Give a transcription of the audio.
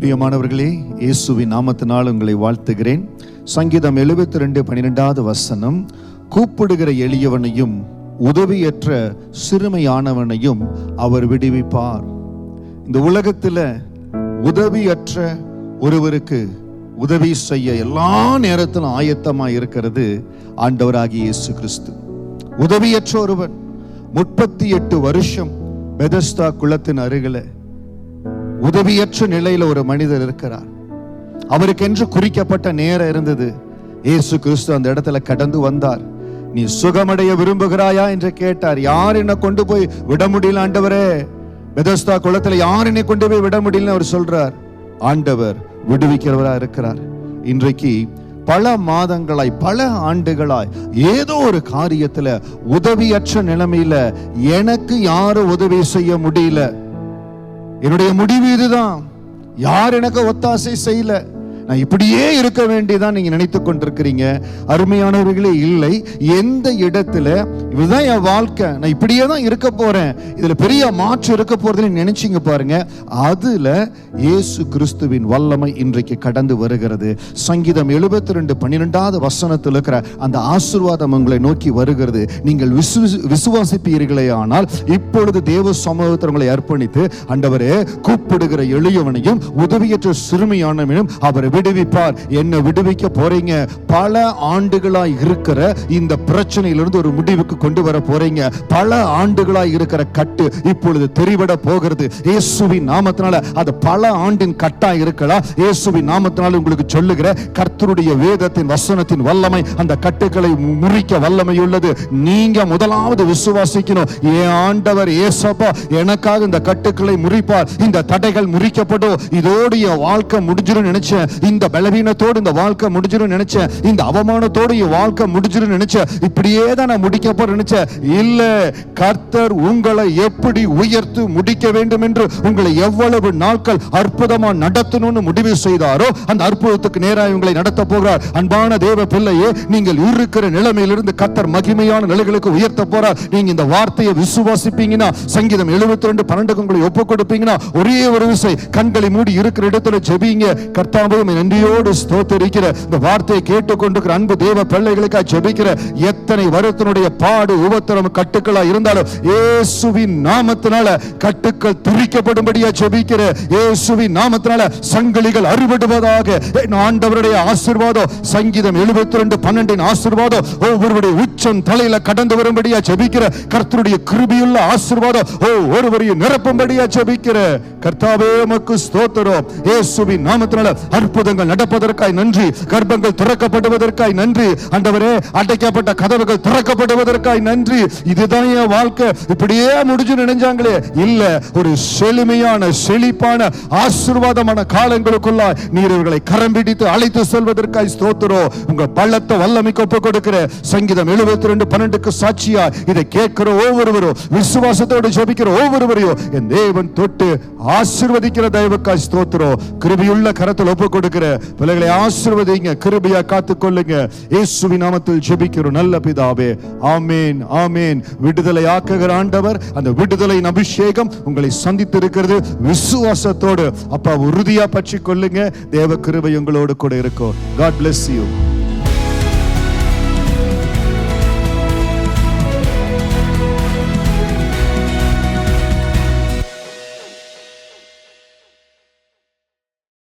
பிரியமானவர்களே, இயேசுவின் நாமத்தினால் உங்களை வாழ்த்துகிறேன். சங்கீதம் 72:12 வசனம், கூப்பிடுகிற எளியவனையும் உதவியற்ற சிறுமையானவனையும் அவர் விடுவிப்பார். இந்த உலகத்தில் உதவியற்ற ஒருவருக்கு உதவி செய்ய எல்லா நேரத்திலும் ஆயத்தமாக இருக்கிறது ஆண்டவராகிய இயேசு கிறிஸ்து. உதவியற்ற ஒருவன் 38 வருஷம் பெதஸ்தா குளத்தின் அருகில உதவியற்ற நிலையில ஒரு மனிதர் இருக்கிறார். அவருக்கென்று குறிக்கப்பட்ட நேரம் இருந்தது. இயேசு கிறிஸ்து அந்த இடத்துல கடந்து வந்தார். நீ சுகமடைய விரும்புகிறாயா என்று கேட்டார். யார் என்னை கொண்டு போய் விட முடியல ஆண்டவரே, பெதஸ்தா குளத்துல யார் என்னை கொண்டு போய் விட முடியல அவர் சொல்றார். ஆண்டவர் விடுவிக்கிறவரா இருக்கிறார். இன்றைக்கு பல மாதங்களாய் பல ஆண்டுகளாய் ஏதோ ஒரு காரியத்துல உதவியற்ற நிலைமையில எனக்கு யாரும் உதவி செய்ய முடியல, என்னுடைய முடிவு இதுதான், யார் எனக்கு ஒத்தாசை செய்யல, நான் இப்படியே இருக்க வேண்டியதான் நீங்க நினைத்துக் கொண்டிருக்கிறீங்க. அருமையானவர்களே, இல்லை. எந்த இடத்துல இதுதான் என் வாழ்க்கை, நான் இப்படியே தான் இருக்க போறேன், இதுல பெரிய மாற்றம் இருக்க போறதுன்னு நினைச்சீங்க பாருங்க, அதுல இயேசு கிறிஸ்துவின் வல்லமை இன்றைக்கு கடந்து வருகிறது. சங்கீதம் 72:12 வசனத்தில் இருக்கிற அந்த ஆசீர்வாதம் உங்களை நோக்கி வருகிறது. நீங்கள் விசுவாசிப்பீர்களே ஆனால் இப்பொழுது தேவ சமூகத்தில் உங்களை அர்ப்பணித்து, ஆண்டவரே, கூப்பிடுகிற எளியவனையும் உதவியற்ற சிறுமியானவனையும் அவர் விடுவிப்பார். என்ன விடுவிக்க போறீங்க? பல ஆண்டுகளாய் இருக்கிற இந்த பிரச்சனையிலிருந்து ஒரு முடிவுக்கு கொண்டு வர போறீங்க. பல ஆண்டுகளாய் இருக்கிற கட்டு இப்பொழுது தெரிவிட போகிறது இயேசுவின் நாமத்தினால. அது பல ஆண்டின் கட்டாய் இருக்கலாம். இயேசுவின் நாமத்தினால உங்களுக்கு சொல்லுகிற கர்த்தருடைய வேதத்தின் வசனத்தின் வல்லமை அந்த கட்டுகளை முறிக்க வல்லமை உள்ளது. நீங்க முதலாவது விசுவாசிக்கணும். என் ஆண்டவர் இயேசப்பா எனக்காக இந்த கட்டுக்களை முறிப்பார், இந்த தடைகள் முறிக்கப்படும், இதோடு என் வாழ்க்கை முடிஞ்சிடும் நினைச்சேன், இந்த பலவீனத்தோடு இந்த வாழ்க்கை முடிஞ்சிடும் நினைச்சேன், இந்த அவமானத்தோடு என் வாழ்க்கை முடிஞ்சிடும் நினைச்சேன், இப்படியே தான் நான் முடிக்க போற நினைச்சேன். இல்ல, கர்த்தர் உங்களை எப்படி உயர்த்து முடிக்க வேண்டும் என்று, உங்களை எவ்வளவு நாட்கள் அற்புதமா நடத்தணும்னு முடிவு செய்தாரோ அந்த அற்புதத்துக்கு நேராக உங்களை நடத்த போகிறார். அன்பான தேவ பிள்ளையே, நீங்கள் இருக்கிற நிலைமையிலிருந்து கர்த்தர் மகிமையான நிலைகளுக்கு உயர்த்த போறார். நீங்க இந்த வார்த்தையை விசுவாசிப்பீங்கன்னா, சங்கீதம் 72:12 உங்களை ஒப்பு கொடுப்பீங்கன்னா, ஒரே ஒரு விசை கண்களை மூடி இருக்கிற இடத்துல ஜெபிங்க. கர்த்தாவே, நன்றியோடு ஸ்தோத்திரிக்கிற இந்த வார்த்தையை கேட்டுக்கொண்டிருக்கிற அன்பு தேவ பிள்ளைகளுக்காக ஜெபிக்கிற. எத்தனை வருத்தனுடைய பாடு உபத்திரம் கட்டுக்களா இருந்தாலும் இயேசுவின் நாமத்தினால கட்டுக்கள் துரிக்கப்படும்படியா ஜெபிக்கிற. இயேசுவின் நாமத்தினால சங்கிலிகள் அறுபடுவதாக. ஆண்டவருடைய ஆசீர்வாதம், சங்கீதம் 72:12 ஆசீர்வாதம் ஒவ்வொருவருடைய உச்சம் தலையில கடந்து வரும்படியா ஜெபிக்கிற. கர்த்தருடைய கிருபையுள்ள ஆசீர்வாதம் ஒவ்வொருவரையும் நிரப்பும்படியா ஜெபிக்கிற. கர்த்தாவே, உமக்கு ஸ்தோத்திரம். இயேசுவின் நாமத்தினால அற்புதங்கள் நடப்பதற்காய் நன்றி. கர்ப்பங்கள் திறக்கப்படுவதற்காய் நன்றி. ஆண்டவரே, அடைக்கப்பட்ட கதவுகள் திறக்கப்படுவதற்காய் நன்றி. இதுதான் என் வாழ்க்கை, இப்படியே முடிஞ்சு நினைஞ்சாங்களே, இல்ல, ஒரு செழுமையான செழிப்பான ஆசீர்வாதமான காலங்களுக்குள்ளாய் நீர் இவர்களை கரம் பிடித்து அழைத்து செல்வதற்காய் ஸ்தோத்திரம். உங்க பள்ளத்தை வல்லமைக்கு ஒப்புக் கொடுக்கிற. சங்கீதம் 72:12 சாட்சியா இதை கேட்கிற ஒவ்வொருவரும், விசுவாசத்தோடு ஜெபிக்கிற ஒவ்வொருவரையும் என் தேவன் தொட்டு ஆசீர்வதிக்கிற தயவுக்காய் ஸ்தோத்திரம். கிருபையுள்ள கரத்தில் ஒப்புக் கொடுக்கிற பிள்ளைகளை ஆசீர்வதிங்க, கிருபையா காத்துக் கொள்ளுங்க. இயேசுவின் நாமத்தில் ஜெபிக்கிறோம் நல்ல பிதாவே, ஆமென், ஆமென். விடுதலை ஆக்குகிற ஆண்டவர், அந்த விடுதலையின் அபிஷேகம் உங்களை சந்தித்து இருக்கிறது. விசுவாசத்தோடு அப்பா உறுதியா பற்றி கொள்ளுங்க. தேவ கிருபை உங்களோடு கூட இருக்கும். God bless you.